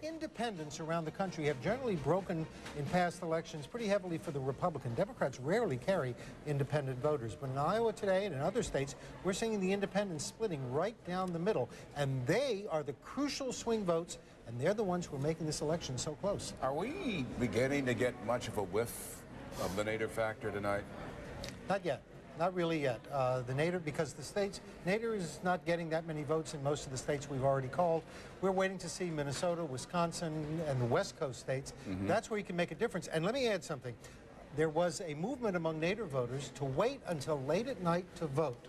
independents around the country have generally broken in past elections pretty heavily for the Republican. Democrats rarely carry independent voters, but in Iowa today and in other states, we're seeing the independents splitting right down the middle, and they are the crucial swing votes, and they're the ones who are making this election so close. Are we beginning to get much of a whiff of the Nader factor tonight? Not yet. Not really yet. The Nader, because the states, Nader is not getting that many votes in most of the states we've already called. We're waiting to see Minnesota, Wisconsin, and the West Coast states. That's where he can make a difference. And let me add something. There was a movement among Nader voters to wait until late at night to vote.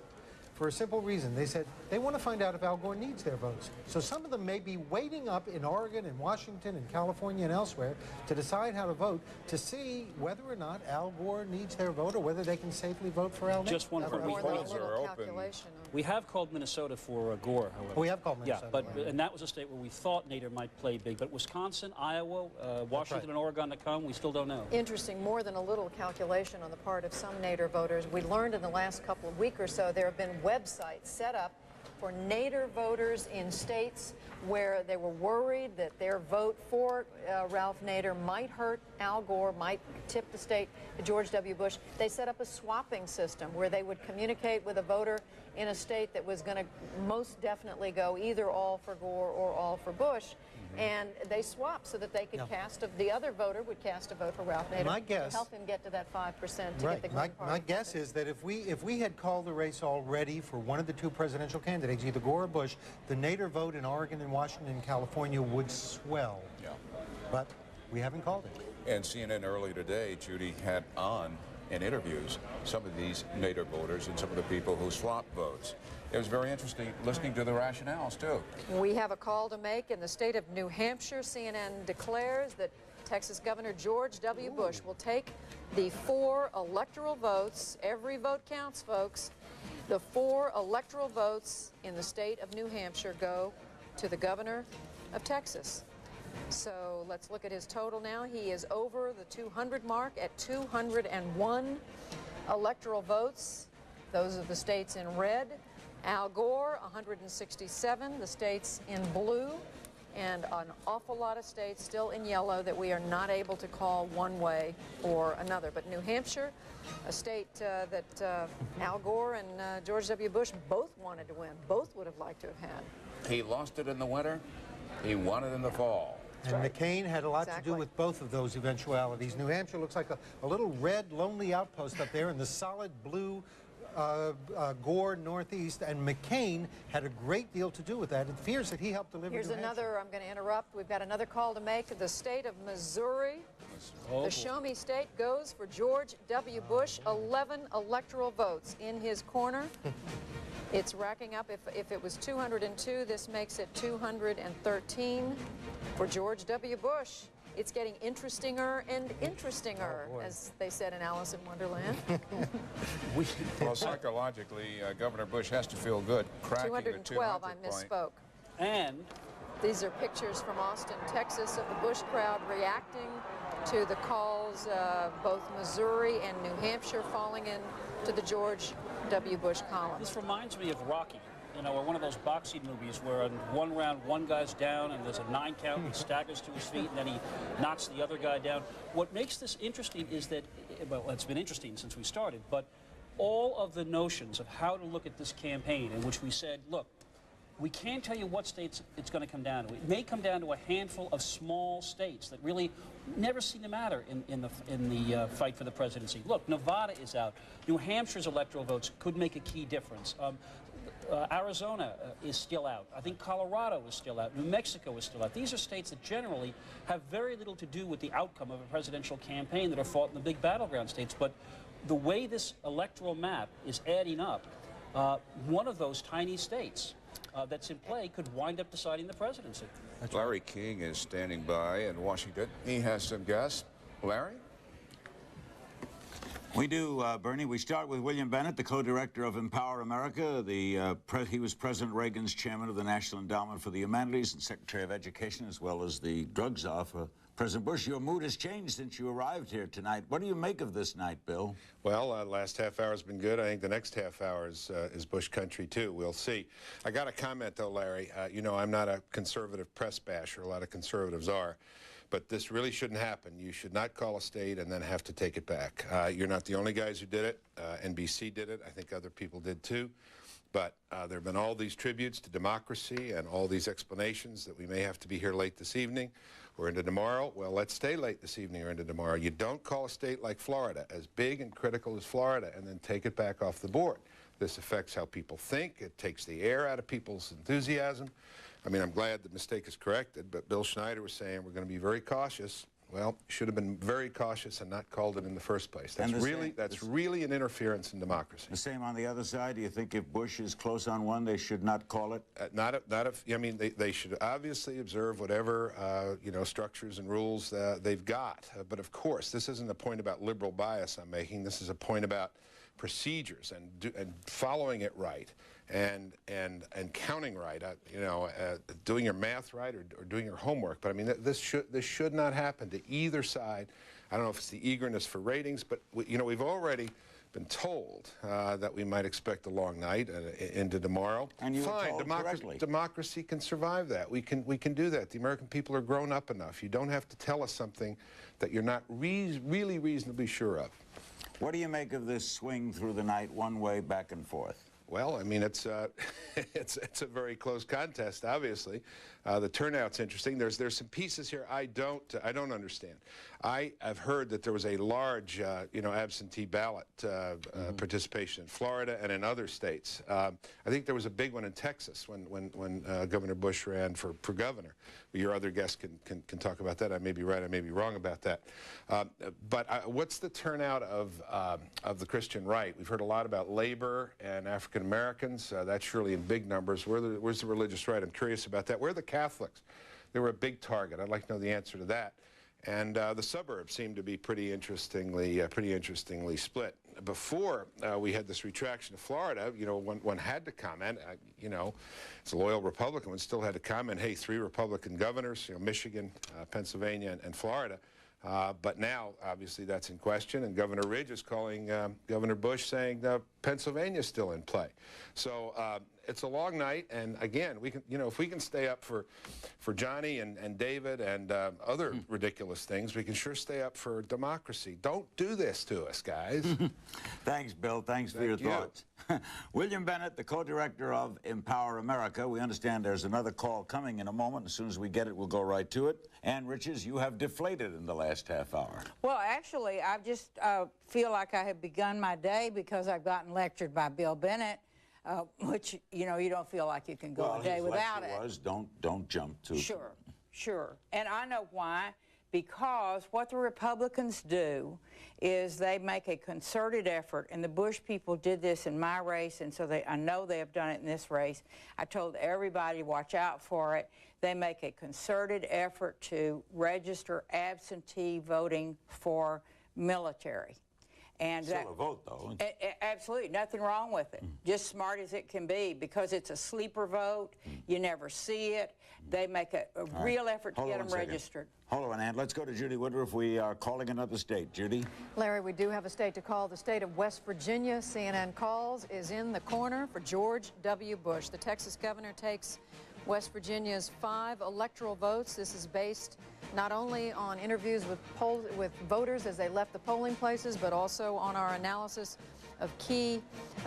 For a simple reason. They said they want to find out if Al Gore needs their votes. So some of them may be waiting up in Oregon and Washington and California and elsewhere to decide how to vote to see whether or not Al Gore needs their vote or whether they can safely vote for Al. Just one point. We have called Minnesota for Gore, however. Oh, we have called Minnesota. Yeah, but and that was a state where we thought Nader might play big. But Wisconsin, Iowa, Washington, and Oregon to come, we still don't know. Interesting. More than a little calculation on the part of some Nader voters. We learned in the last couple of weeks or so there have been websites set up for Nader voters in states where they were worried that their vote for Ralph Nader might hurt Al Gore, might tip the state to George W. Bush. They set up a swapping system where they would communicate with a voter in a state that was going to most definitely go either all for Gore or all for Bush. And they swapped so that they could cast the other voter would cast a vote for Ralph Nader to help him get to that 5% to get the Green Party. My guess is that if we had called the race already for one of the two presidential candidates, either Gore or Bush, the Nader vote in Oregon and Washington and California would swell. Yeah. But we haven't called it. And CNN earlier today, Judy, had on in interviews some of these Nader voters and some of the people who swapped votes. It was very interesting listening to the rationales, too. We have a call to make in the state of New Hampshire. CNN declares that Texas Governor George W. Bush will take the 4 electoral votes. Every vote counts, folks. The 4 electoral votes in the state of New Hampshire go to the governor of Texas. So let's look at his total now. He is over the 200 mark at 201 electoral votes. Those are the states in red. Al Gore, 167, the states in blue, and an awful lot of states still in yellow that we are not able to call one way or another. But New Hampshire, a state that Al Gore and George W. Bush both wanted to win, both would have liked to have had. He lost it in the winter. He won it in the fall. And McCain had a lot to do with both of those eventualities. New Hampshire looks like a little red, lonely outpost up there in the solid blue Gore Northeast, and McCain had a great deal to do with that. It appears that he helped deliver Here's New another, Hampshire. I'm going to interrupt. We've got another call to make. The state of Missouri, the Show Me State goes for George W. Bush, 11 electoral votes in his corner. It's racking up. If it was 202, this makes it 213 for George W. Bush. It's getting interestinger and interestinger, as they said in Alice in Wonderland. Well, psychologically, Governor Bush has to feel good cracking the 212, I misspoke. And these are pictures from Austin, Texas, of the Bush crowd reacting to the calls of both Missouri and New Hampshire falling into the George W. Bush column. This reminds me of Rocky. You know, or one of those boxing movies where in one round one guy's down and there's a 9 count and he staggers to his feet and then he knocks the other guy down. What makes this interesting is that, well, it's been interesting since we started, but all of the notions of how to look at this campaign in which we said, look, we can't tell you what states it's going to come down to. It may come down to a handful of small states that really never seem to matter in the fight for the presidency. Look, Nevada is out. New Hampshire's electoral votes could make a key difference. Arizona is still out. I think Colorado is still out. New Mexico is still out. These are states that generally have very little to do with the outcome of a presidential campaign that are fought in the big battleground states. But the way this electoral map is adding up, one of those tiny states that's in play could wind up deciding the presidency. Larry King is standing by in Washington. He has some guests. Larry? We do, Bernie. We start with William Bennett, the co-director of Empower America. He was President Reagan's chairman of the National Endowment for the Humanities and Secretary of Education, as well as the drug czar for President Bush, your mood has changed since you arrived here tonight. What do you make of this night, Bill? Well, last half hour has been good. I think the next half hour is Bush country, too. We'll see. I got a comment, though, Larry. You know, I'm not a conservative press basher. A lot of conservatives are. But this really shouldn't happen. You should not call a state and then have to take it back. You're not the only guys who did it. NBC did it. I think other people did, too. But there have been all these tributes to democracy and all these explanations that we may have to be here late this evening or into tomorrow. Well, let's stay late this evening or into tomorrow. You don't call a state like Florida, as big and critical as Florida, and then take it back off the board. This affects how people think. It takes the air out of people's enthusiasm. I mean, I'm glad the mistake is corrected, but Bill Schneider was saying we're going to be very cautious. Well, should have been very cautious and not called it in the first place. That's really an interference in democracy. The same on the other side. Do you think if Bush is close on one, they should not call it? I mean, they should obviously observe whatever you know, structures and rules they've got. But of course, this isn't a point about liberal bias I'm making. This is a point about procedures and following it right. And counting right, you know, doing your math right or doing your homework. But I mean, this should not happen to either side. I don't know if it's the eagerness for ratings, but you know, we've already been told that we might expect a long night into tomorrow. And you fine, democracy can survive that. We can do that. The American people are grown up enough. You don't have to tell us something that you're not really reasonably sure of. What do you make of this swing through the night, one way back and forth? Well, I mean, it's it's a very close contest. Obviously, the turnout's interesting. There's some pieces here I don't understand. I've heard that there was a large you know, absentee ballot participation in Florida and in other states. I think there was a big one in Texas when Governor Bush ran for governor. Your other guests can talk about that. I may be right. I may be wrong about that. But what's the turnout of the Christian right? We've heard a lot about labor and African Americans. That's surely in big numbers. Where's the religious right? I'm curious about that. Where are the Catholics? They were a big target. I'd like to know the answer to that. And the suburbs seem to be pretty interestingly split. Before we had this retraction of Florida, you know, one had to comment. You know, as a loyal Republican, one still had to comment. Hey, 3 Republican governors, you know, Michigan, Pennsylvania, and Florida. But now, obviously, that's in question, and Governor Ridge is calling Governor Bush, saying Pennsylvania's still in play. So it's a long night, and again, we can, you know, if we can stay up for Johnny and David and other ridiculous things, we can sure stay up for democracy. Don't do this to us, guys. Thanks, Bill. Thanks for your thoughts. William Bennett, the co-director of Empower America. We understand there's another call coming in a moment. As soon as we get it, we'll go right to it. Ann Riches, you have deflated in the last half hour. Well, actually, I just feel like I have begun my day because I've gotten lectured by Bill Bennett, which, you know, you don't feel like you can go a day without it. Was, don't jump too. Sure. And I know why. Because what the Republicans do is they make a concerted effort, and the Bush people did this in my race, and so I know they have done it in this race. I told everybody, watch out for it. They make a concerted effort to register absentee voting for military. And still a vote, though. Absolutely, nothing wrong with it. Just smart as it can be, because it's a sleeper vote. You never see it. They make a real effort to get them registered. Hold on, Ann. Let's go to Judy Woodruff. We are calling another state. Judy? Larry, we do have a state to call. The state of West Virginia. CNN Calls is in the corner for George W. Bush. The Texas governor takes West Virginia's 5 electoral votes. This is based not only on interviews with voters as they left the polling places, but also on our analysis of key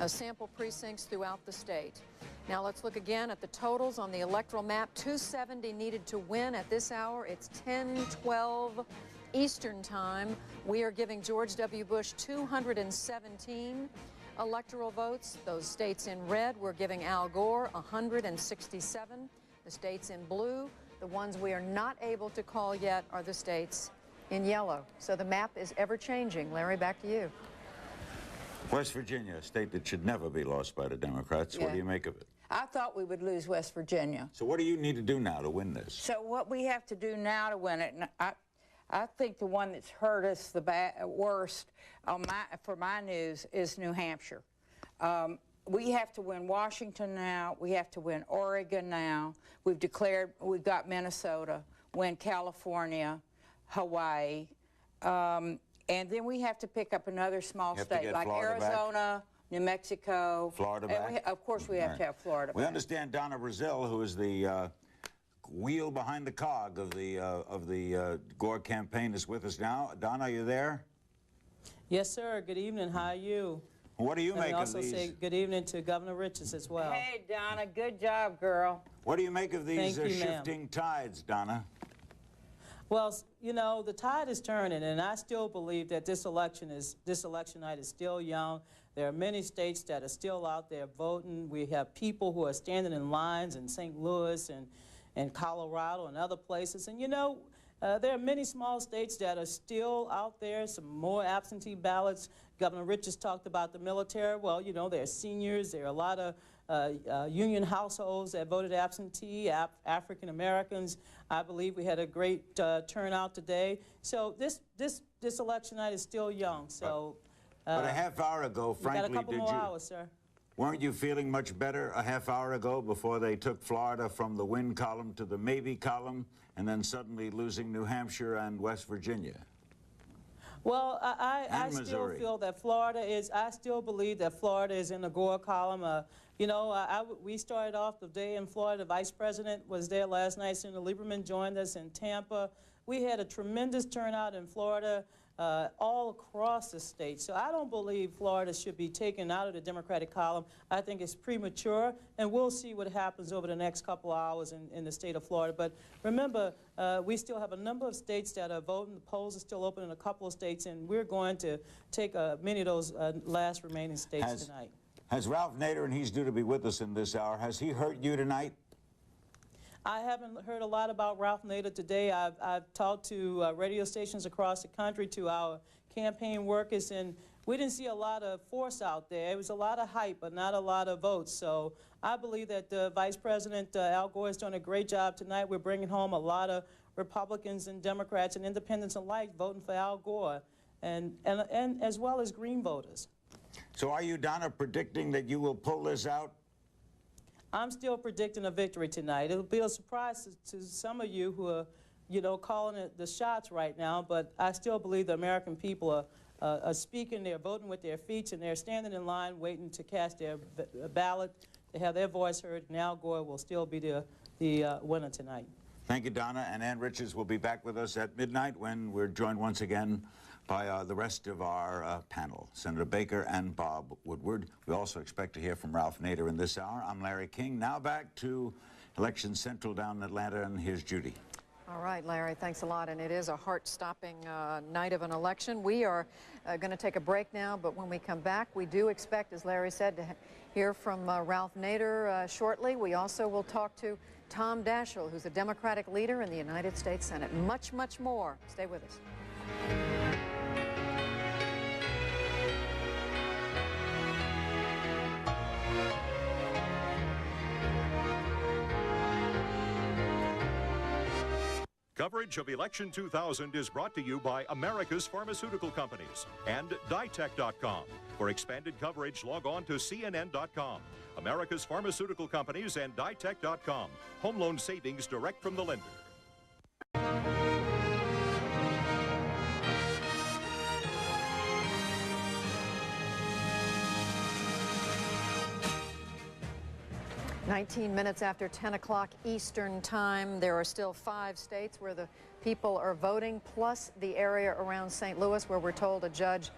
sample precincts throughout the state. Now let's look again at the totals on the electoral map. 270 needed to win at this hour. It's 10:12 Eastern Time. We are giving George W. Bush 217 electoral votes. Those states in red, we're giving Al Gore 167. The states in blue, the ones we are not able to call yet, are the states in yellow. So the map is ever changing. Larry, back to you. West Virginia, a state that should never be lost by the Democrats. Yeah. What do you make of it? I thought we would lose West Virginia. So what do you need to do now to win this? So what we have to do now to win it, and I think the one that's hurt us the worst for my news is New Hampshire. We have to win Washington now. We have to win Oregon now. We've declared we've got Minnesota, win California, Hawaii, and then we have to pick up another small You have to state get like Florida back? Arizona, New Mexico. Florida and back? of course, we have to have Florida We back. understand Donna Brazil, who is the wheel behind the cog of the Gore campaign, is with us now. Donna, are you there? Yes, sir. Good evening. How are you? What do you Let make me of also these? say good evening to Governor Riches as well. Hey, Donna, good job, girl. What do you make of these Thank you, ma'am. shifting tides, Donna? Well, you know, the tide is turning, and I still believe that this election night is still young. There are many states that are still out there voting. We have people who are standing in lines in St. Louis and Colorado and other places. And, you know, there are many small states that are still out there, some more absentee ballots. Governor Riches talked about the military. Well, you know, there are seniors. There are a lot of union households that voted absentee, African Americans. I believe we had a great turnout today. So this election night is still young. So, but a half hour ago, frankly, got a couple more hours, sir. Weren't you feeling much better a half hour ago before they took Florida from the win column to the maybe column, and then suddenly losing New Hampshire and West Virginia? Well, I still feel that Florida is, I still believe that Florida is in the Gore column. You know, we started off the day in Florida. The Vice President was there last night. Senator Lieberman joined us in Tampa. We had a tremendous turnout in Florida all across the state. So I don't believe Florida should be taken out of the Democratic column. I think it's premature, and we'll see what happens over the next couple of hours in the state of Florida. But remember, we still have a number of states that are voting. The polls are still open in a couple of states, and we're going to take many of those last remaining states tonight. Has Ralph Nader, and he's due to be with us in this hour, has he hurt you tonight? I haven't heard a lot about Ralph Nader today. I've talked to radio stations across the country, to our campaign workers, and we didn't see a lot of force out there. It was a lot of hype, but not a lot of votes. So I believe that Vice President Al Gore has done a great job tonight. We're bringing home a lot of Republicans and Democrats and independents alike voting for Al Gore, and as well as Green voters. So are you, Donna, predicting that you will pull this out? I'm still predicting a victory tonight. It'll be a surprise to some of you who are, you know, calling it the shots right now, but I still believe the American people are speaking, they're voting with their feet, and they're standing in line waiting to cast their ballot, to have their voice heard, and Al Gore will still be the winner tonight. Thank you, Donna, and Ann Riches will be back with us at midnight when we're joined once again by the rest of our panel, Senator Baker and Bob Woodward. We also expect to hear from Ralph Nader in this hour. I'm Larry King. Now back to Election Central down in Atlanta, and here's Judy. All right, Larry, thanks a lot. And it is a heart-stopping night of an election. We are going to take a break now, but when we come back, we do expect, as Larry said, to hear from Ralph Nader shortly. We also will talk to Tom Daschle, who's a Democratic leader in the United States Senate. Much, much more. Stay with us. Coverage of Election 2000 is brought to you by America's Pharmaceutical Companies and Ditech.com. For expanded coverage, log on to CNN.com. America's Pharmaceutical Companies and Ditech.com. Home loan savings direct from the lender. 19 minutes after 10 o'clock Eastern Time. There are still 5 states where the people are voting, plus the area around St. Louis where we're told a judge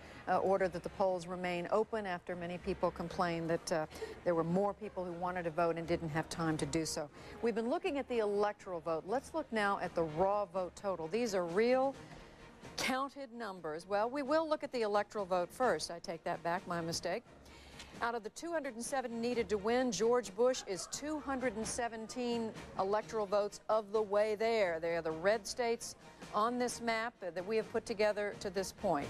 ordered that the polls remain open after many people complained that there were more people who wanted to vote and didn't have time to do so. We've been looking at the electoral vote. Let's look now at the raw vote total. These are real counted numbers. Well, we will look at the electoral vote first. I take that back, my mistake. Out of the 207 needed to win, George Bush is 217 electoral votes of the way there. They are the red states on this map that we have put together to this point.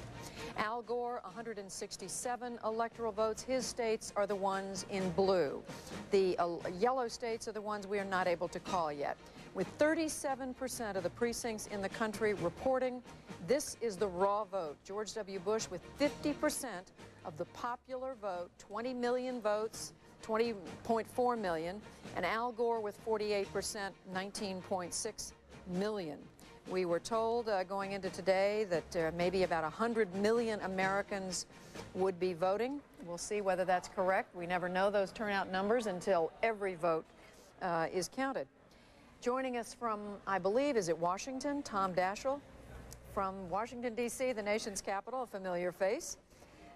Al Gore, 167 electoral votes. His states are the ones in blue. The yellow states are the ones we are not able to call yet. With 37% of the precincts in the country reporting, this is the raw vote. George W. Bush with 50% of the popular vote, 20 million votes, 20.4 million, and Al Gore with 48%, 19.6 million. We were told going into today that maybe about 100 million Americans would be voting. We'll see whether that's correct. We never know those turnout numbers until every vote is counted. Joining us from, I believe, is it Washington, Tom Daschle. From Washington, D.C., the nation's capital, a familiar face.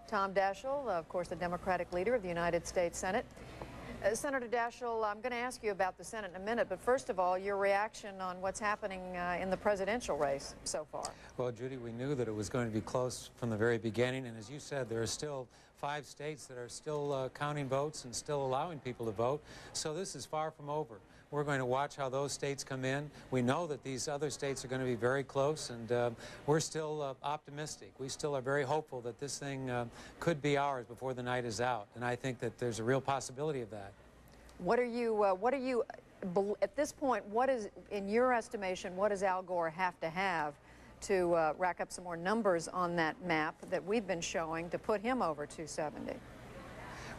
Tom Daschle, of course, the Democratic leader of the United States Senate. Senator Daschle, I'm going to ask you about the Senate in a minute, but first of all, your reaction on what's happening in the presidential race so far. Well, Judy, we knew that it was going to be close from the very beginning, and as you said, there are still 5 states that are still counting votes and still allowing people to vote, so this is far from over. We're going to watch how those states come in. We know that these other states are going to be very close, and we're still optimistic. We still are very hopeful that this thing could be ours before the night is out, and I think that there's a real possibility of that. What are you, at this point, what is, in your estimation, what does Al Gore have to rack up some more numbers on that map that we've been showing to put him over 270?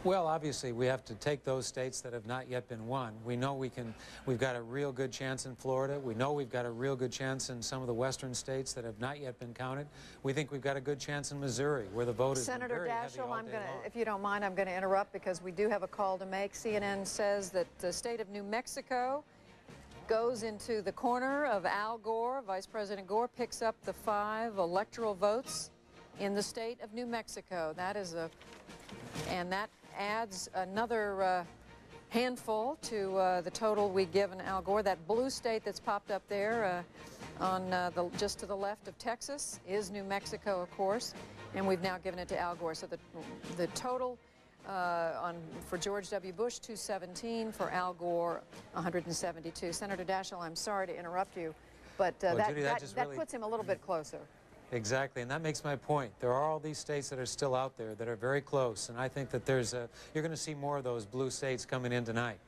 Well, obviously, we have to take those states that have not yet been won. We know we've got a real good chance in Florida. We know we've got a real good chance in some of the western states that have not yet been counted. We think we've got a good chance in Missouri, where the vote is very heavy all day long. Senator Daschle, if you don't mind, I'm going to interrupt because we do have a call to make. CNN says that the state of New Mexico goes into the corner of Al Gore. Vice President Gore picks up the 5 electoral votes in the state of New Mexico. That is and that adds another handful to the total we've given Al Gore. That blue state that's popped up there just to the left of Texas is New Mexico, of course, and we've now given it to Al Gore. So the total for George W. Bush, 217, for Al Gore, 172. Senator Daschle, I'm sorry to interrupt you, but well, Judy, that really puts him a little bit closer. Exactly, and that makes my point. There are all these states that are still out there that are very close, and I think that you're going to see more of those blue states coming in tonight.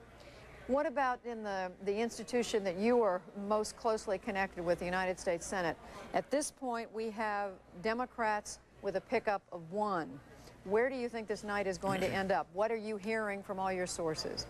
What about in the institution that you are most closely connected with, the United States Senate? At this point, we have Democrats with a pickup of 1. Where do you think this night is going to end up? What are you hearing from all your sources?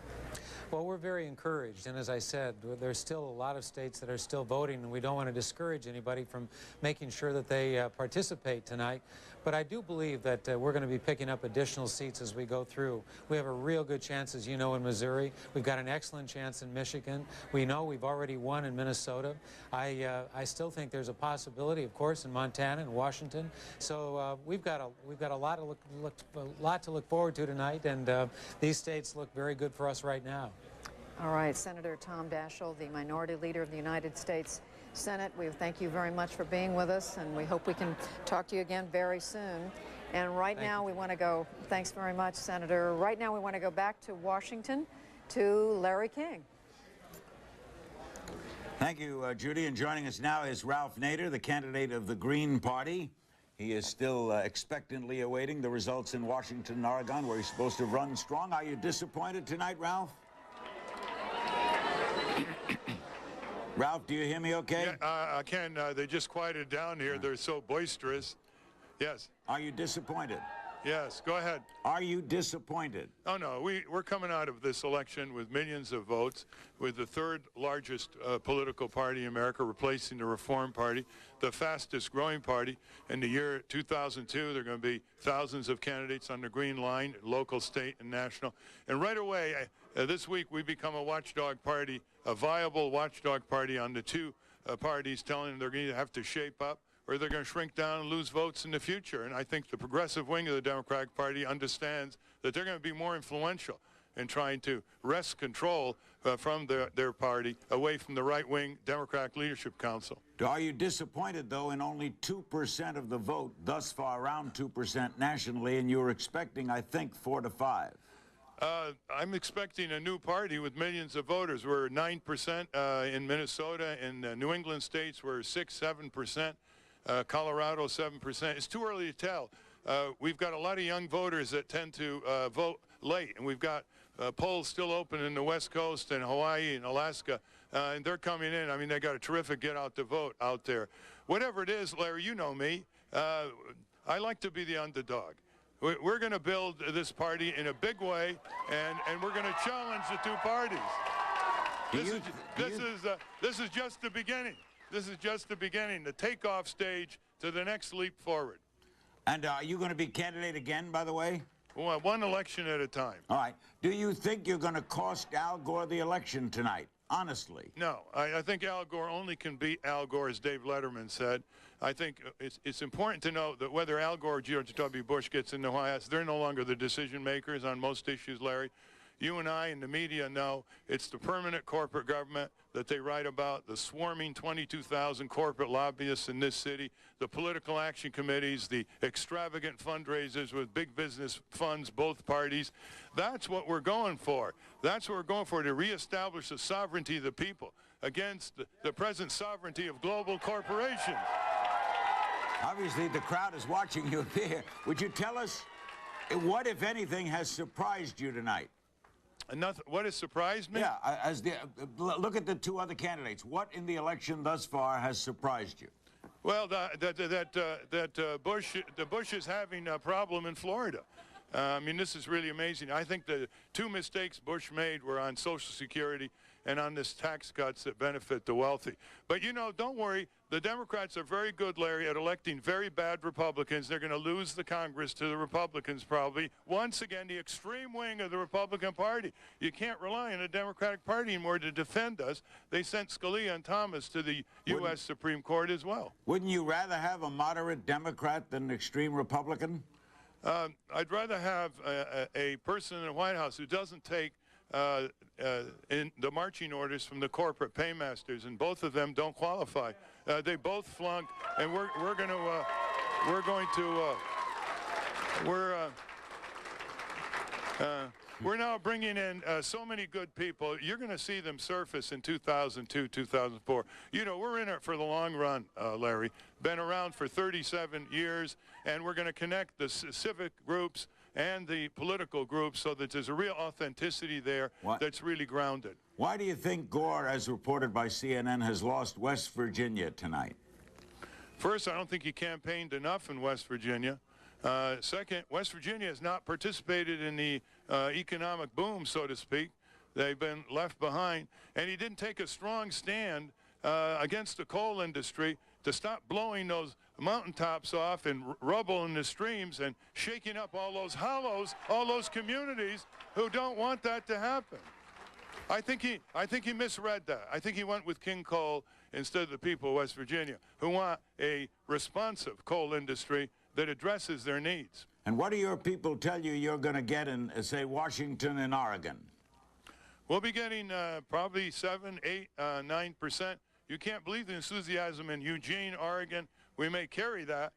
Well, we're very encouraged, and as I said, there's still a lot of states that are still voting, and we don't want to discourage anybody from making sure that they participate tonight. But I do believe that we're going to be picking up additional seats as we go through. We have a real good chance, as you know, in Missouri. We've got an excellent chance in Michigan. We know we've already won in Minnesota. I still think there's a possibility, of course, in Montana and Washington. So we've got a lot to look forward to tonight, and these states look very good for us right now. All right, Senator Tom Daschle, the Minority Leader of the United States Senate, we thank you very much for being with us, and we hope we can talk to you again very soon. And right now we want to go, thanks very much, Senator. Right now we want to go back to Washington to Larry King. Thank you, Judy. And joining us now is Ralph Nader, the candidate of the Green Party. He is still expectantly awaiting the results in Washington and Oregon, where he's supposed to run strong. Are you disappointed tonight, Ralph? Ralph, do you hear me okay? Yeah, I can. They just quieted down here. They're so boisterous. Yes. Are you disappointed? Yes, go ahead. Are you disappointed? Oh, no. We're coming out of this election with millions of votes, with the 3rd largest political party in America, replacing the Reform Party, the fastest growing party. In the year 2002, there are going to be thousands of candidates on the Green Line, local, state, and national. And right away, this week, we become a watchdog party, a viable watchdog party on the 2 parties telling them they're going to have to shape up, or they're going to shrink down and lose votes in the future. And I think the progressive wing of the Democratic Party understands that they're going to be more influential in trying to wrest control from their party away from the right-wing Democratic Leadership Council. Are you disappointed, though, in only 2% of the vote thus far, around 2% nationally, and you were expecting, I think, 4 to 5? I'm expecting a new party with millions of voters. We're 9% in Minnesota. In New England states, we're 6-7%. Colorado, 7%. It's too early to tell. We've got a lot of young voters that tend to vote late, and we've got polls still open in the West Coast and Hawaii and Alaska, and they're coming in. I mean, they got a terrific get out to vote out there. Whatever it is, Larry, you know me. I like to be the underdog. We're going to build this party in a big way, and we're going to challenge the 2 parties. This is just the beginning. this is just the beginning, the takeoff stage to the next leap forward. And are you going to be candidate again, by the way? Well, one election at a time. All right. Do you think you're going to cost Al Gore the election tonight? Honestly. No, I think Al Gore only can beat Al Gore, as Dave Letterman said. I think it's important to note that whether Al Gore or George W. Bush gets in the White House, they're no longer the decision makers on most issues, Larry. You and I and the media know it's the permanent corporate government that they write about, the swarming 22,000 corporate lobbyists in this city, the political action committees, the extravagant fundraisers with big business funds, both parties. That's what we're going for. That's what we're going for, to reestablish the sovereignty of the people against the present sovereignty of global corporations. Obviously, the crowd is watching you there. Would you tell us what, if anything, has surprised you tonight? What has surprised me? Yeah, look at the two other candidates. What in the election thus far has surprised you? Well, Bush is having a problem in Florida. I mean, this is really amazing. I think the two mistakes Bush made were on Social Security and on this tax cuts that benefit the wealthy. But, you know, don't worry. The Democrats are very good, Larry, at electing very bad Republicans. They're going to lose the Congress to the Republicans probably. Once again, the extreme wing of the Republican Party. You can't rely on the Democratic Party anymore to defend us. They sent Scalia and Thomas to the U.S. Supreme Court as well. Wouldn't you rather have a moderate Democrat than an extreme Republican? I'd rather have a person in the White House who doesn't take in the marching orders from the corporate paymasters, and both of them don't qualify. They both flunked, and we're now bringing in so many good people. You're going to see them surface in 2002, 2004. You know, we're in it for the long run, Larry. Been around for 37 years, and we're going to connect the civic groups and the political groups so that there's a real authenticity there that's really grounded. Why do you think Gore, as reported by CNN, has lost West Virginia tonight? First, I don't think he campaigned enough in West Virginia. Second, West Virginia has not participated in the economic boom, so to speak. They've been left behind. And he didn't take a strong stand against the coal industry to stop blowing those mountaintops off and rubble in the streams and shaking up all those hollows, all those communities who don't want that to happen. I think he misread that. I think he went with King Coal instead of the people of West Virginia, who want a responsive coal industry that addresses their needs. And what do your people tell you you're going to get in, say, Washington and Oregon? We'll be getting probably 7, 8, 9%. You can't believe the enthusiasm in Eugene, Oregon. We may carry that.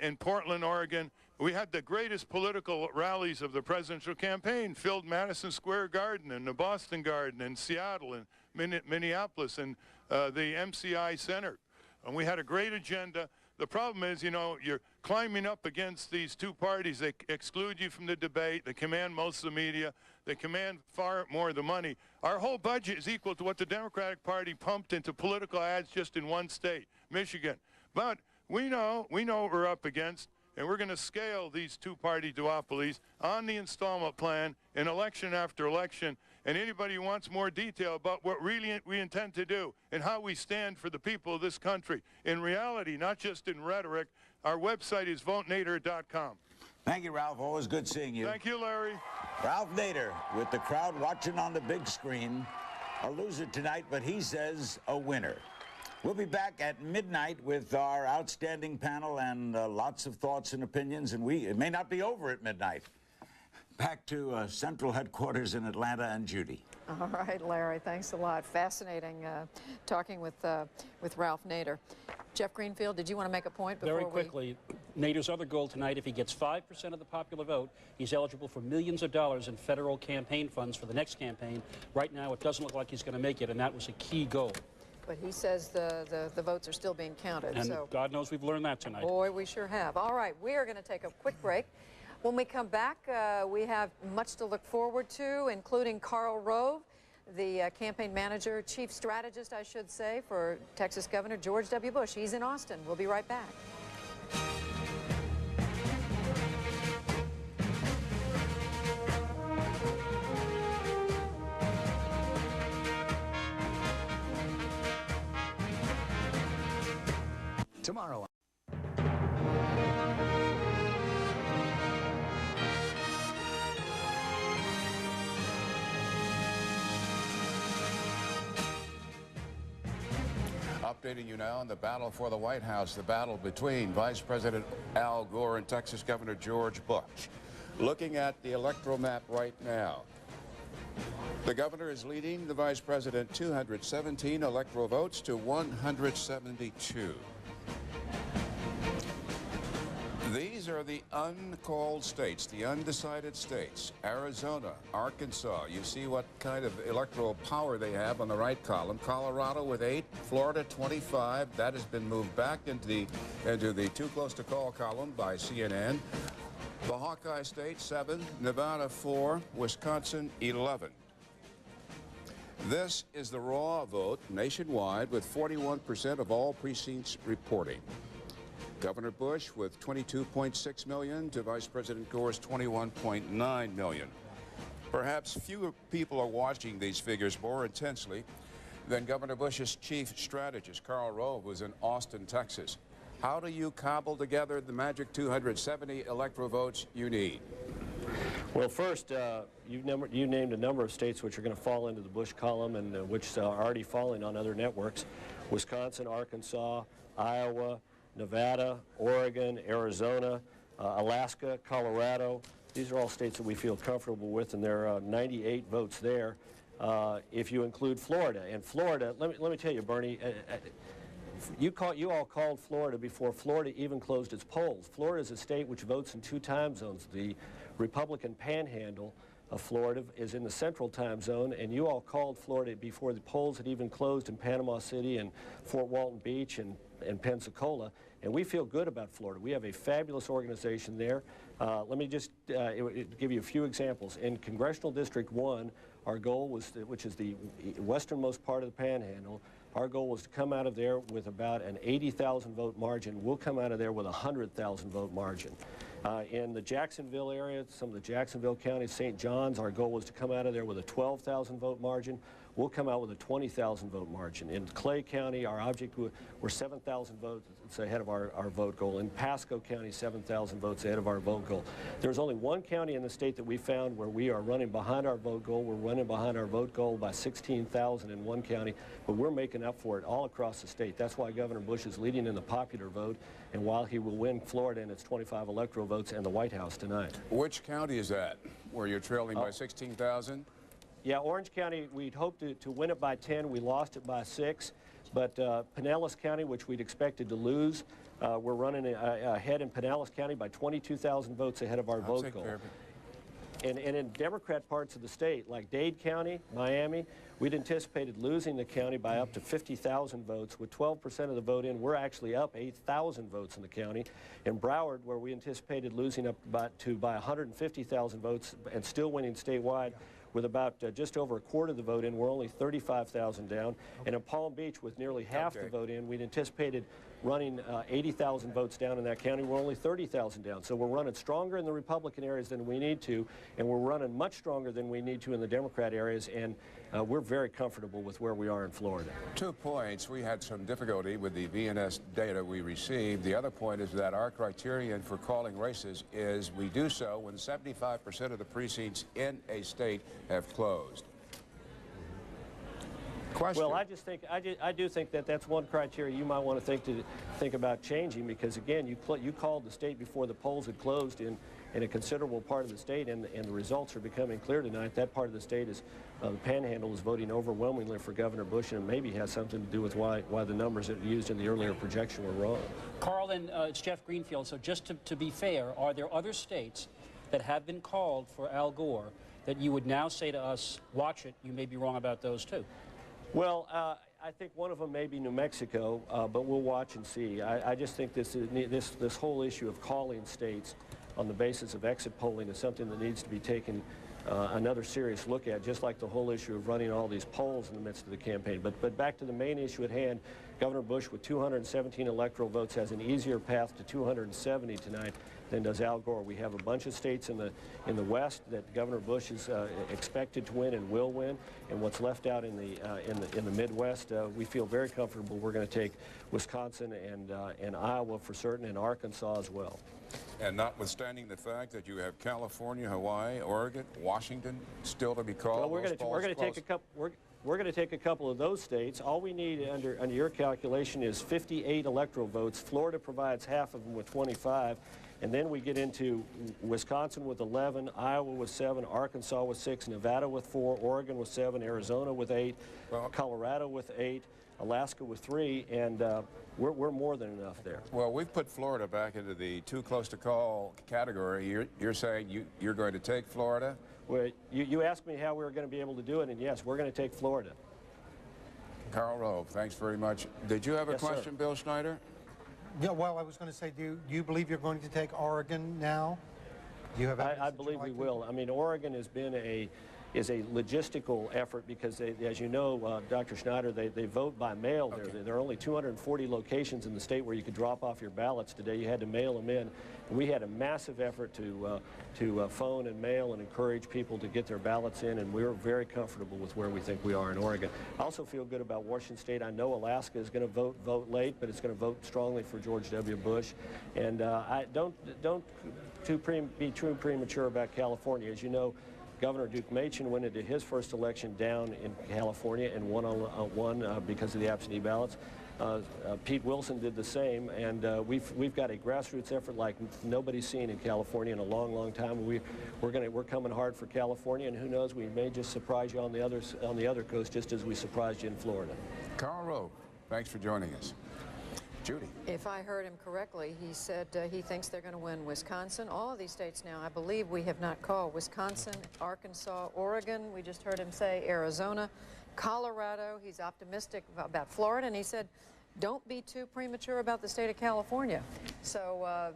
In Portland, Oregon, we had the greatest political rallies of the presidential campaign, filled Madison Square Garden and the Boston Garden and Seattle and Minneapolis and the MCI Center. And we had a great agenda. The problem is, you know, you're climbing up against these two parties. They exclude you from the debate. They command most of the media. They command far more of the money. Our whole budget is equal to what the Democratic Party pumped into political ads just in one state, Michigan. But we know what we're up against, and we're going to scale these two-party duopolies on the installment plan in election after election. And anybody who wants more detail about what really we intend to do and how we stand for the people of this country, in reality, not just in rhetoric, our website is votenader.com. Thank you, Ralph. Always good seeing you. Thank you, Larry. Ralph Nader, with the crowd watching on the big screen. A loser tonight, but he says a winner. We'll be back at midnight with our outstanding panel and lots of thoughts and opinions, and it may not be over at midnight. Back to Central Headquarters in Atlanta and Judy. All right, Larry, thanks a lot. Fascinating talking with Ralph Nader. Jeff Greenfield, did you want to make a point before Very quickly, Nader's other goal tonight, if he gets 5% of the popular vote, he's eligible for millions of dollars in federal campaign funds for the next campaign. Right now, it doesn't look like he's going to make it, and that was a key goal. But he says the votes are still being counted. And so God knows we've learned that tonight. Boy, we sure have. All right, we are going to take a quick break. When we come back, we have much to look forward to, including Karl Rove, the campaign manager, chief strategist, I should say, for Texas Governor George W. Bush. He's in Austin. We'll be right back. tomorrow. Updating you now on the battle for the White House, the battle between Vice President Al Gore and Texas Governor George Bush. Looking at the electoral map right now, the governor is leading the vice president 217 electoral votes to 172. These are the uncalled states, the undecided states. Arizona, Arkansas, you see what kind of electoral power they have on the right column. Colorado with 8, Florida 25. That has been moved back into the too close to call column by CNN. The Hawkeye State 7, Nevada 4, Wisconsin 11. This is the raw vote nationwide with 41% of all precincts reporting. Governor Bush with 22.6 million to Vice President Gore's 21.9 million. Perhaps fewer people are watching these figures more intensely than Governor Bush's chief strategist, Karl Rove, was in Austin, Texas. How do you cobble together the magic 270 electoral votes you need? Well, first, you named a number of states which are going to fall into the Bush column and which are already falling on other networks. Wisconsin, Arkansas, Iowa, Nevada, Oregon, Arizona, Alaska, Colorado. These are all states that we feel comfortable with, and there are 98 votes there. If you include Florida, and Florida, let me tell you, Bernie, you all called Florida before Florida even closed its polls. Florida is a state which votes in 2 time zones. The Republican panhandle of Florida is in the central time zone, and you all called Florida before the polls had even closed in Panama City and Fort Walton Beach and Pensacola, and we feel good about Florida. We have a fabulous organization there. Let me just give you a few examples. In Congressional District 1, our goal was, which is the westernmost part of the Panhandle, our goal was to come out of there with about an 80,000 vote margin. We'll come out of there with a 100,000 vote margin. In the Jacksonville area, some of the Jacksonville counties, St. John's, our goal was to come out of there with a 12,000 vote margin. We'll come out with a 20,000 vote margin. In Clay County, our object, we're 7,000 votes ahead of our vote goal. In Pasco County, 7,000 votes ahead of our vote goal. There's only one county in the state that we found where we are running behind our vote goal. We're running behind our vote goal by 16,000 in one county, but we're making up for it all across the state. That's why Governor Bush is leading in the popular vote, and while he will win Florida in its 25 electoral votes and the White House tonight. Which county is that, where you're trailing by 16,000? Yeah, Orange County, we'd hoped to win it by 10. We lost it by 6. But Pinellas County, which we'd expected to lose, we're running ahead in Pinellas County by 22,000 votes ahead of our vote goal. And in Democrat parts of the state, like Dade County, Miami, we'd anticipated losing the county by up to 50,000 votes. With 12% of the vote in, we're actually up 8,000 votes in the county. In Broward, where we anticipated losing up by 150,000 votes and still winning statewide, with about just over a quarter of the vote in, we're only 35,000 down. And in Palm Beach, with nearly half the vote in, we'd anticipated running 80,000 votes down in that county. We're only 30,000 down. So we're running stronger in the Republican areas than we need to, and we're running much stronger than we need to in the Democrat areas, and we're very comfortable with where we are in Florida. 2 points. We had some difficulty with the VNS data we received. The other point is that our criterion for calling races is we do so when 75% of the precincts in a state have closed. Question. Well, I do think that that's one criteria you might want to think about changing, because again, you called the state before the polls had closed in a considerable part of the state, and the results are becoming clear tonight. That part of the state is the Panhandle is voting overwhelmingly for Governor Bush, and it maybe has something to do with why the numbers that were used in the earlier projection were wrong. Carl, then it's Jeff Greenfield. So just to be fair, are there other states that have been called for Al Gore that you would now say to us, watch it, you may be wrong about those too? Well, I think one of them may be New Mexico, but we'll watch and see. I just think this whole issue of calling states on the basis of exit polling is something that needs to be taken another serious look at, just like the whole issue of running all these polls in the midst of the campaign. But back to the main issue at hand, Governor Bush, with 217 electoral votes, has an easier path to 270 tonight than does Al Gore. We have a bunch of states in the West that Governor Bush is expected to win and will win, and what's left out in the Midwest, we feel very comfortable we're going to take Wisconsin and Iowa for certain, and Arkansas as well. And notwithstanding the fact that you have California, Hawaii, Oregon, Washington still to be called, well, we're going to take a couple of those states. All we need under your calculation is 58 electoral votes. Florida provides half of them with 25. And then we get into Wisconsin with 11, Iowa with 7, Arkansas with 6, Nevada with 4, Oregon with 7, Arizona with 8, Colorado with 8, Alaska with 3, and we're more than enough there. Well, we've put Florida back into the too close to call category. You're saying you're going to take Florida? Well, you asked me how we were going to be able to do it, and yes, we're going to take Florida. Karl Rove, thanks very much. Did you have a question, Bill Schneider? Yeah, well, I was going to say, do you believe you're going to take Oregon now? Do you have I believe we will. I mean, Oregon has been a logistical effort because, they, as you know, Dr. Schneider, they vote by mail. Okay. There are only 240 locations in the state where you could drop off your ballots today. You had to mail them in. We had a massive effort to phone and mail and encourage people to get their ballots in, and we're very comfortable with where we think we are in Oregon. I also feel good about Washington State. I know Alaska is going to vote late, but it's going to vote strongly for George W. Bush. And I don't be too premature about California. As you know, Governor Duke Machen went into his first election down in California and won because of the absentee ballots. Pete Wilson did the same, and we've got a grassroots effort like nobody's seen in California in a long, long time. We're coming hard for California, and who knows, we may just surprise you on the other coast, just as we surprised you in Florida. Karl Rove, thanks for joining us. Judy. If I heard him correctly, he said he thinks they're going to win Wisconsin. All of these states now, I believe we have not called Wisconsin, Arkansas, Oregon. We just heard him say Arizona, Colorado. He's optimistic about Florida, and he said, don't be too premature about the state of California. So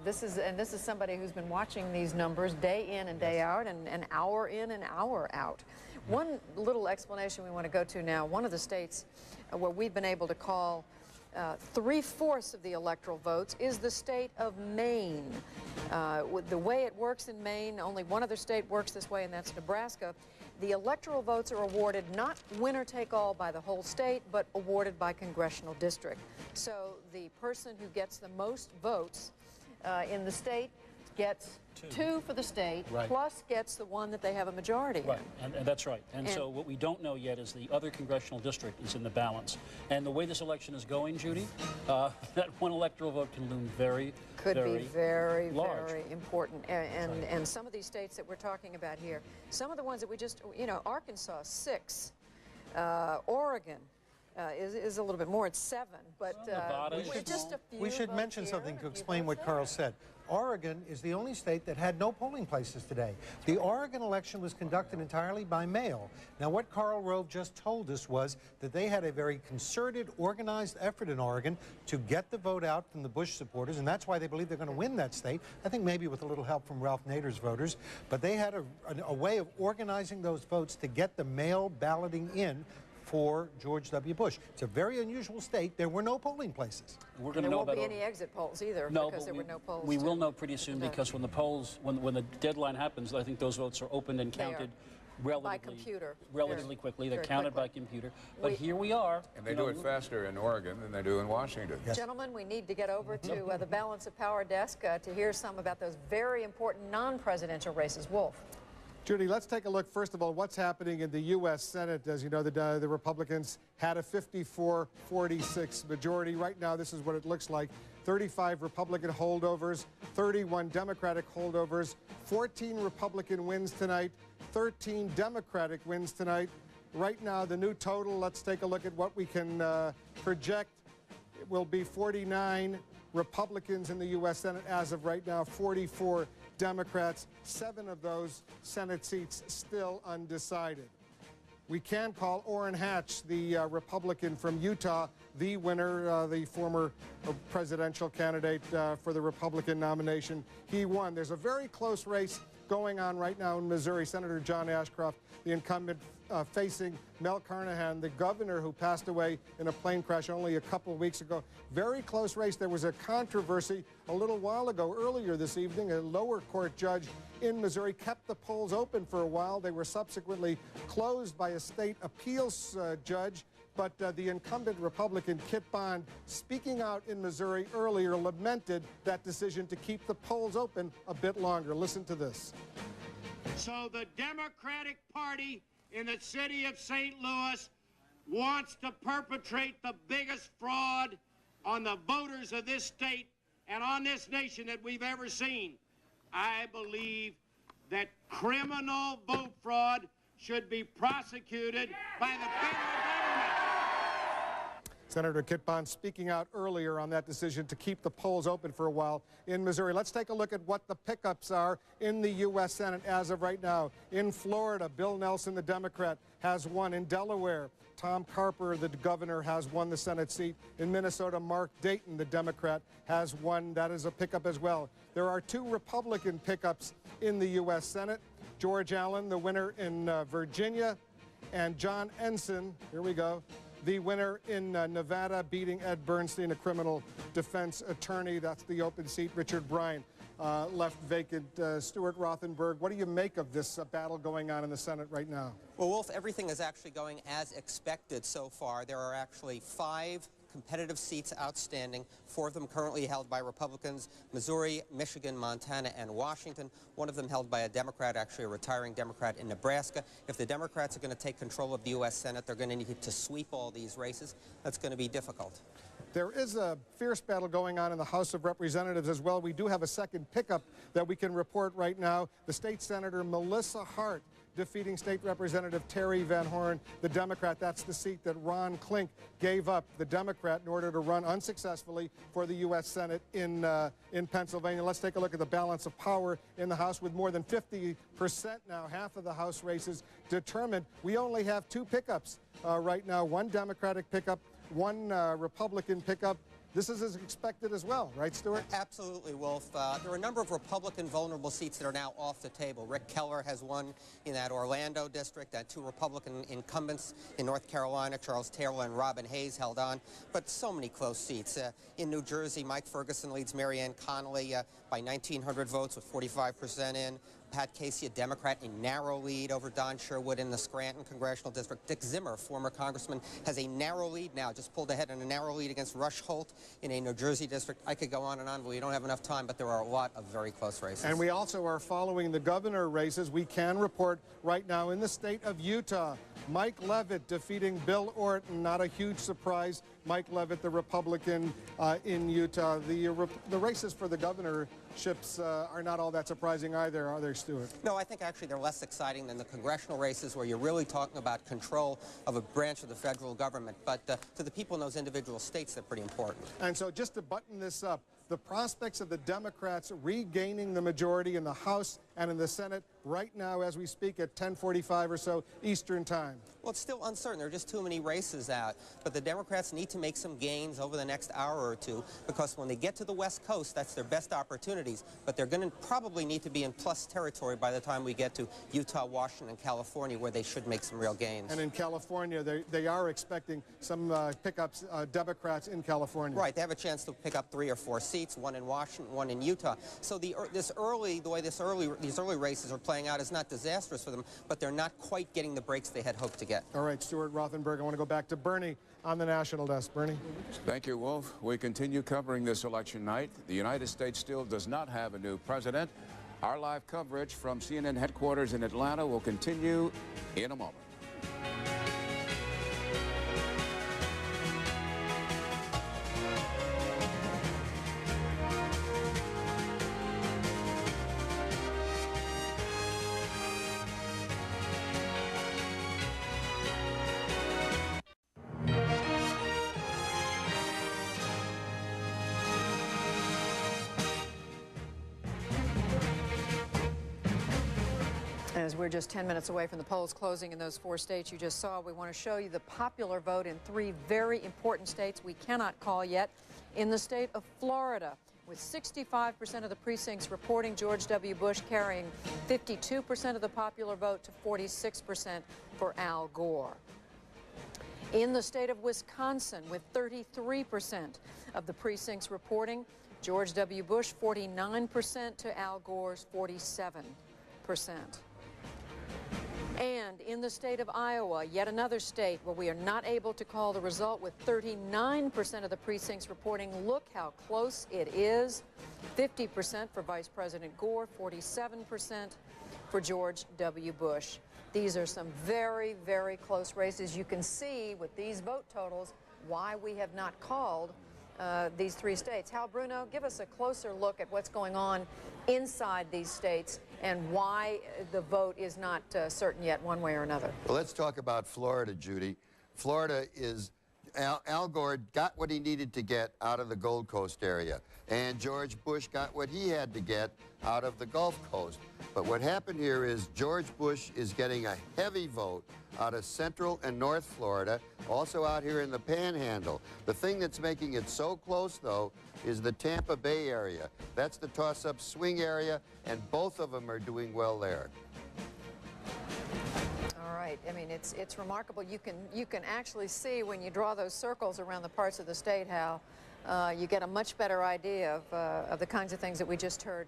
this is somebody who's been watching these numbers day in and day out, and an hour in and hour out. One little explanation we want to go to now, one of the states where we've been able to call 3/4 of the electoral votes is the state of Maine. The way it works in Maine, only one other state works this way, and that's Nebraska. The electoral votes are awarded not winner take all by the whole state, but awarded by congressional district. So the person who gets the most votes in the state gets two for the state, plus gets the one that they have a majority in. And that's right. And so what we don't know yet is the other congressional district is in the balance. And the way this election is going, Judy, that one electoral vote can loom very large. Very important. And some of these states that we're talking about here, some of the ones that we just, Arkansas, 6, Oregon, is a little bit more. It's 7, but just a few. We should mention something to explain what Karl said. Oregon is the only state that had no polling places today. The Oregon election was conducted entirely by mail. Now, what Karl Rove just told us was that they had a very concerted, organized effort in Oregon to get the vote out from the Bush supporters, and that's why they believe they're going to win that state. I think maybe with a little help from Ralph Nader's voters. But they had a way of organizing those votes to get the mail balloting in for George W. Bush. It's a very unusual state. There were no polling places. We're going to know about there won't be any exit polls either, because there were no polls. We will know pretty soon, because when the polls, when the deadline happens, I think those votes are opened and counted relatively quickly. They're counted by computer. But here we are. And they do it faster in Oregon than they do in Washington. Yes. Gentlemen, we need to get over to the Balance of Power desk to hear some about those very important non-presidential races. Wolf. Judy, let's take a look, first of all, what's happening in the U.S. Senate. As you know, the Republicans had a 54-46 majority. Right now, this is what it looks like. 35 Republican holdovers, 31 Democratic holdovers, 14 Republican wins tonight, 13 Democratic wins tonight. Right now, the new total, let's take a look at what we can project. It will be 49 Republicans in the U.S. Senate as of right now, 44 Democrats, 7 of those Senate seats still undecided. We can call Orrin Hatch, the Republican from Utah, the winner, the former presidential candidate for the Republican nomination. He won. There's a very close race going on right now in Missouri. Senator John Ashcroft, the incumbent, facing Mel Carnahan, the governor who passed away in a plane crash only a couple of weeks ago. Very close race. There was a controversy a little while ago, earlier this evening. A lower court judge in Missouri kept the polls open for a while. They were subsequently closed by a state appeals judge. But the incumbent Republican, Kit Bond, speaking out in Missouri earlier, lamented that decision to keep the polls open a bit longer. Listen to this. So the Democratic Party in the city of St. Louis wants to perpetrate the biggest fraud on the voters of this state and on this nation that we've ever seen. I believe that criminal vote fraud should be prosecuted by the federal government. Senator Kit Bond speaking out earlier on that decision to keep the polls open for a while in Missouri. Let's take a look at what the pickups are in the U.S. Senate as of right now. In Florida, Bill Nelson, the Democrat, has won. In Delaware, Tom Carper, the governor, has won the Senate seat. In Minnesota, Mark Dayton, the Democrat, has won. That is a pickup as well. There are 2 Republican pickups in the U.S. Senate. George Allen, the winner in Virginia, and John Ensign, here we go, the winner in Nevada, beating Ed Bernstein, a criminal defense attorney. That's the open seat. Richard Bryan left vacant. Stuart Rothenberg, what do you make of this battle going on in the Senate right now? Well, Wolf, everything is actually going as expected so far. There are actually 5 competitive seats outstanding, 4 of them currently held by Republicans: Missouri, Michigan, Montana, and Washington. One of them held by a Democrat, actually a retiring Democrat in Nebraska. If the Democrats are going to take control of the U.S. Senate, they're going to need to sweep all these races. That's going to be difficult. There is a fierce battle going on in the House of Representatives as well. We do have a second pickup that we can report right now. The state senator Melissa Hart defeating State Representative Terry Van Horn, the Democrat. That's the seat that Ron Klink gave up, the Democrat, in order to run unsuccessfully for the U.S. Senate in Pennsylvania. Let's take a look at the balance of power in the House with more than 50% now, half of the House races determined. We only have 2 pickups right now, 1 Democratic pickup, 1 Republican pickup. This is as expected as well, right, Stuart? Absolutely, Wolf. There are a number of Republican vulnerable seats that are now off the table. Rick Keller has won in that Orlando district. 2 Republican incumbents in North Carolina, Charles Taylor and Robin Hayes, held on. But so many close seats. In New Jersey, Mike Ferguson leads Marianne Connolly by 1,900 votes with 45% in. Pat Casey, a Democrat, a narrow lead over Don Sherwood in the Scranton Congressional District. Dick Zimmer, former congressman, has a narrow lead now, just pulled ahead in a narrow lead against Rush Holt in a New Jersey district. I could go on, but we don't have enough time, but there are a lot of very close races. And we also are following the governor races. We can report right now in the state of Utah, Mike Leavitt defeating Bill Orton. Not a huge surprise. Mike Leavitt, the Republican in Utah. The races for the governorships are not all that surprising either, are they, Stuart? No, I think actually they're less exciting than the congressional races, where you're really talking about control of a branch of the federal government. But to the people in those individual states, they're pretty important. And so just to button this up, the prospects of the Democrats regaining the majority in the House and in the Senate right now as we speak at 10:45 or so Eastern time? Well, it's still uncertain. There are just too many races out. But the Democrats need to make some gains over the next hour or two, because when they get to the West Coast, that's their best opportunities. But they're going to probably need to be in plus territory by the time we get to Utah, Washington, and California, where they should make some real gains. And in California, they are expecting some pickups, Democrats in California. Right. They have a chance to pick up 3 or 4 seats, 1 in Washington, 1 in Utah. So the way these early races are playing out is not disastrous for them, but they're not quite getting the breaks they had hoped to get. All right, Stuart Rothenberg, I want to go back to Bernie on the national desk. Bernie? Thank you, Wolf. We continue covering this election night. The United States still does not have a new president. Our live coverage from CNN headquarters in Atlanta will continue in a moment. As we're just 10 minutes away from the polls closing in those 4 states you just saw, we want to show you the popular vote in 3 very important states we cannot call yet. In the state of Florida, with 65% of the precincts reporting George W. Bush, carrying 52% of the popular vote to 46% for Al Gore. In the state of Wisconsin, with 33% of the precincts reporting George W. Bush, 49% to Al Gore's 47%. And in the state of Iowa, yet another state where we are not able to call the result, with 39% of the precincts reporting, look how close it is. 50% for Vice President Gore, 47% for George W. Bush. These are some very, very close races. You can see with these vote totals why we have not called these three states. Hal Bruno, give us a closer look at what's going on inside these states and why the vote is not certain yet one way or another. Well, let's talk about Florida, Judy. Florida is, Al Gore got what he needed to get out of the Gold Coast area, and George Bush got what he had to get out of the Gulf Coast. But what happened here is George Bush is getting a heavy vote out of Central and North Florida, also out here in the Panhandle. The thing that's making it so close, though, is the Tampa Bay area. That's the toss-up swing area, and both of them are doing well there. All right. I mean, it's remarkable. You can actually see when you draw those circles around the parts of the state how you get a much better idea of the kinds of things that we just heard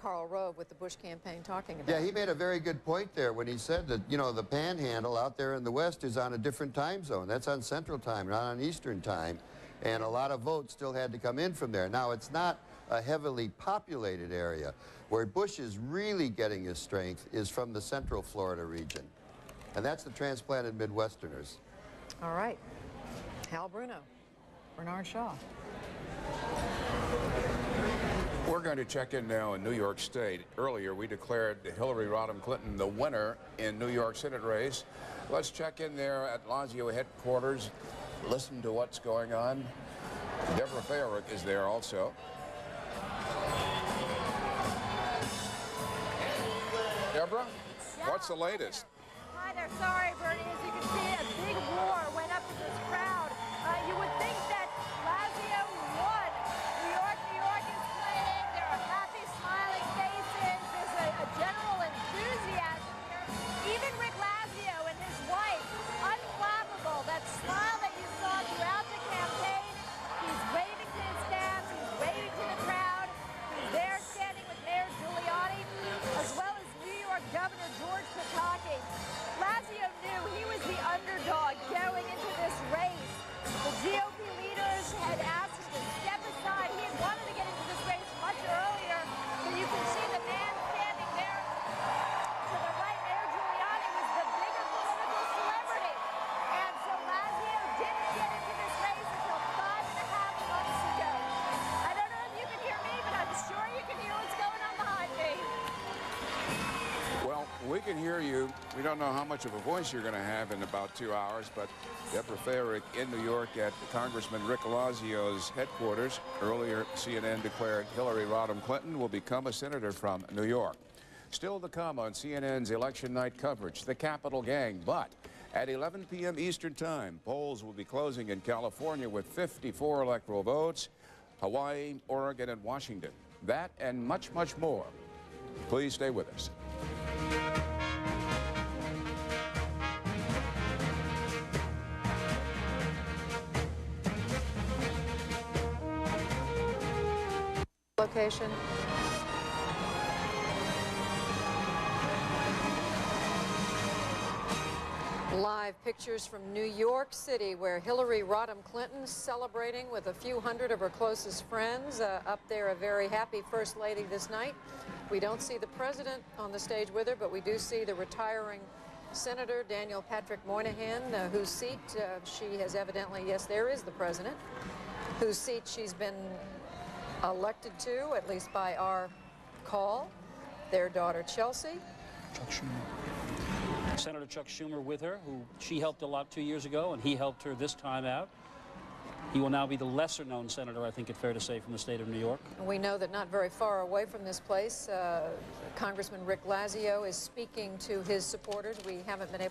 Karl Rove with the Bush campaign talking about. Yeah, he made a very good point there when he said that, you know, the Panhandle out there in the West is on a different time zone. That's on Central Time, not on Eastern Time. And a lot of votes still had to come in from there. Now, it's not a heavily populated area. Where Bush is really getting his strength is from the Central Florida region. And that's the transplanted Midwesterners. All right. Hal Bruno, Bernard Shaw. We're going to check in now in New York State. Earlier, we declared Hillary Rodham Clinton the winner in New York Senate race. Let's check in there at Lazio headquarters, listen to what's going on. Deborah Farrick is there also. Deborah, what's the latest? Hi there. Sorry, Bernie. As you can see, a big roar went up in this crowd. You would think that Lazio won. New York is playing. There are happy, smiling faces. There's a general enthusiasm here. Even Rick Lazio and his wife, unflappable. That smile that you saw throughout the campaign. He's waving to his fans. He's waving to the crowd. He's there standing with Mayor Giuliani, as well as New York Governor George Pataki. Lazio knew he was the underdog going into this race. The GOP leaders had asked him to step aside. He had wanted to get into this race much earlier, but you can see the man standing there to the right, Mayor Giuliani, was the bigger political celebrity. And so Lazio didn't get into this race until 5.5 months ago. I don't know if you can hear me, but I'm sure you can hear what's going on behind me. Well, we can hear you. We don't know how much of a voice you're going to have in about 2 hours, but Deborah Farrick in New York at Congressman Rick Lazio's headquarters. Earlier, CNN declared Hillary Rodham Clinton will become a senator from New York. Still to come on CNN's election night coverage, the Capitol gang. But at 11 p.m. Eastern Time, polls will be closing in California with 54 electoral votes, Hawaii, Oregon, and Washington. That and much, much more. Please stay with us. Location. Live pictures from New York City, where Hillary Rodham Clinton celebrating with a few hundred of her closest friends. Up there, a very happy First Lady this night. We don't see the president on the stage with her, but we do see the retiring Senator Daniel Patrick Moynihan, whose seat she has evidently, yes, there is the president, whose seat she's been elected to, at least by our call. Their daughter, Chelsea. Chuck Schumer. Senator Chuck Schumer with her, who she helped a lot 2 years ago, and he helped her this time out. He will now be the lesser-known senator, I think it's fair to say, from the state of New York. We know that not very far away from this place, Congressman Rick Lazio is speaking to his supporters. We haven't been able